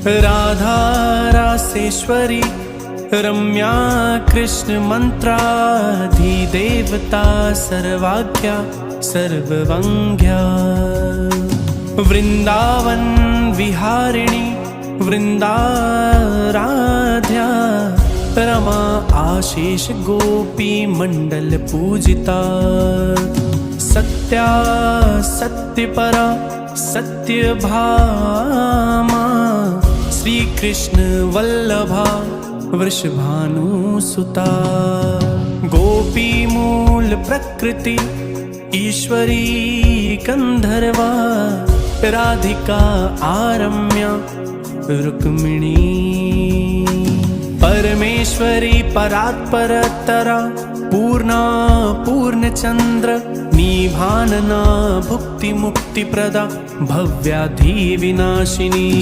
राधा रासेश्वरी रम्या कृष्ण मंत्राधिदेवता सर्वाज्ञा सर्ववंग्या वृंदावन विहारिणी वृंदाराध्या रमा आशीष गोपी मंडल पूजिता सत्या सत्यपरा सत्यभामा श्री कृष्ण वल्लभा वृषभानुसुता गोपी मूल प्रकृति ईश्वरी गंधर्वा राधिका आरम्या रुक्मिणी परमेश्वरी परात्परतरा पूर्णा पूर्णचंद्र निभानना भुक्ति मुक्ति प्रदा भव्याधि विनाशिनी।